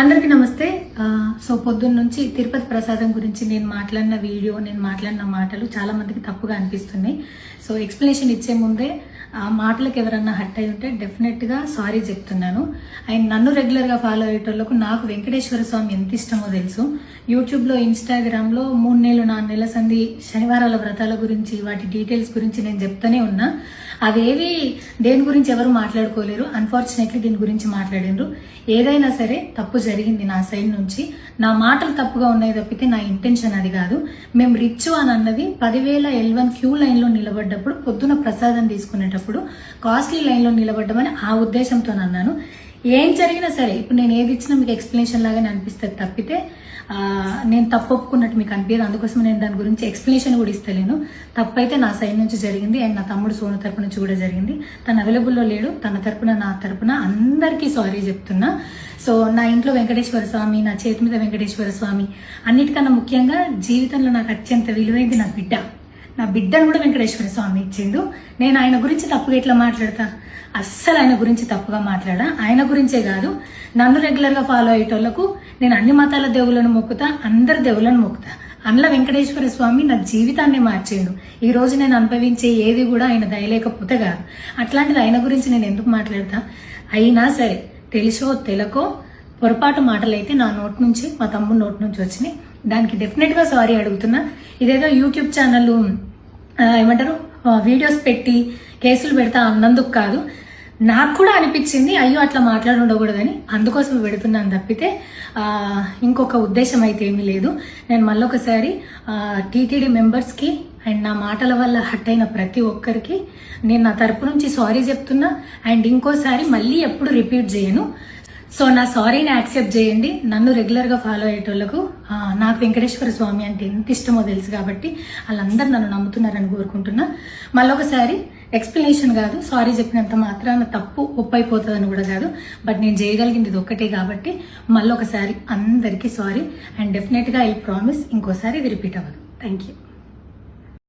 అందరికీ నమస్తే. సో పొద్దున్న నుంచి తిరుపతి ప్రసాదం గురించి నేను మాట్లాడిన వీడియో, నేను మాట్లాడిన మాటలు చాలా మందికి తప్పుగా అనిపిస్తున్నాయి. సో ఎక్స్ప్లెనేషన్ ఇచ్చే ముందే ఆ మాటలకు ఎవరన్నా హట్ అయి ఉంటే డెఫినెట్గా సారీ చెప్తున్నాను. అండ్ నన్ను రెగ్యులర్గా ఫాలో అయ్యేటోళ్ళకు నాకు వెంకటేశ్వర స్వామి ఎంత ఇష్టమో తెలుసు. యూట్యూబ్లో, ఇన్స్టాగ్రామ్లో 3 నెలలు 4 నెలల సంధి శనివారాల వ్రతాల గురించి, వాటి డీటెయిల్స్ గురించి నేను చెప్తూనే ఉన్నా. అవేవి దేని గురించి ఎవరు మాట్లాడుకోలేరు. అన్ఫార్చునేట్లీ దీని గురించి మాట్లాడినరు. ఏదైనా సరే తప్పు జరిగింది నా సైడ్ నుంచి. నా మాటలు తప్పుగా ఉన్నాయి తప్పితే నా ఇంటెన్షన్ అది కాదు. మేము రిచ్ అని అన్నది 10,000 L1 క్యూ లైన్లో నిలబడ్డప్పుడు, పొద్దున ప్రసాదం తీసుకునేటప్పుడు కాస్ట్లీ లైన్లో నిలబడ్డమని ఆ ఉద్దేశంతో అన్నాను. ఏం జరిగినా సరే ఇప్పుడు నేను ఏది ఇచ్చినా మీకు ఎక్స్ప్లెనేషన్ లాగానే అనిపిస్తుంది తప్పితే నేను తప్పు ఒప్పుకున్నట్టు మీకు అనిపించదు. అందుకోసం నేను దాని గురించి ఎక్స్ప్లెనేషన్ కూడా ఇస్తలేను. తప్పు అయితే నా సైడ్ నుంచి జరిగింది అండ్ నా తమ్ముడు సోను తరపు నుంచి కూడా జరిగింది. తను అవైలబుల్లో లేడు. తన తరపున, నా తరపున అందరికీ సారీ చెప్తున్నా. సో నా ఇంట్లో వెంకటేశ్వర స్వామి, నా చేతి మీద వెంకటేశ్వర స్వామి, అన్నిటికన్నా ముఖ్యంగా జీవితంలో నాకు అత్యంత విలువైంది నా బిడ్డ. నా బిడ్డను కూడా వెంకటేశ్వర స్వామి ఇచ్చిండు. నేను ఆయన గురించి తప్పుగా ఎట్లా మాట్లాడతా? అస్సలు ఆయన గురించి తప్పుగా మాట్లాడా. ఆయన గురించే కాదు, నన్ను రెగ్యులర్గా ఫాలో అయ్యేటోళ్లకు నేను అన్ని మతాల దేవులను మొక్కుతా, అందరి దేవులను మొక్కుతా. అందులో వెంకటేశ్వర స్వామి నా జీవితాన్ని మార్చేయండు. ఈ రోజు నేను అనుభవించే ఏది కూడా ఆయన దయలేకపోతే కాదు. అట్లాంటిది ఆయన గురించి నేను ఎందుకు మాట్లాడతా? అయినా సరే తెలుసో తెలకో పొరపాటు మాటలు అయితే నా నోటి నుంచి, మా తమ్ముడు నోటి నుంచి వచ్చినాయి. దానికి డెఫినెట్గా సారీ అడుగుతున్నా. ఇదేదో యూట్యూబ్ ఛానల్ ఏమంటారు వీడియోస్ పెట్టి కేసులు పెడతా అన్నందుకు కాదు, నాకు కూడా అనిపించింది అయ్యో అట్లా మాట్లాడి ఉండకూడదని, అందుకోసం పెడుతున్నాను తప్పితే ఇంకొక ఉద్దేశం అయితే ఏమీ లేదు. నేను మళ్ళొకసారి టీటీడీ మెంబర్స్కి అండ్ నా మాటల వల్ల హట్ అయిన ప్రతి ఒక్కరికి నేను నా తరపు నుంచి సారీ చెప్తున్నా. అండ్ ఇంకోసారి మళ్ళీ ఎప్పుడు రిపీట్ చేయను. సో నా సారీని యాక్సెప్ట్ చేయండి. నన్ను రెగ్యులర్గా ఫాలో అయ్యేటోళ్లకు నాకు వెంకటేశ్వర స్వామి అంటే ఎంత ఇష్టమో తెలుసు కాబట్టి వాళ్ళందరూ నన్ను నమ్ముతున్నారని కోరుకుంటున్నా. మళ్ళొకసారి ఎక్స్ప్లెనేషన్ కాదు, సారీ చెప్పినంత మాత్రాన తప్పు ఒప్పైపోతుందని కూడా కాదు. బట్ నేను చేయగలిగింది ఇది ఒక్కటే కాబట్టి మళ్ళొకసారి అందరికీ సారీ. అండ్ డెఫినెట్గా ఐ ప్రామిస్ ఇంకోసారి ఇది రిపీట్ అవ్వదు. Thank you.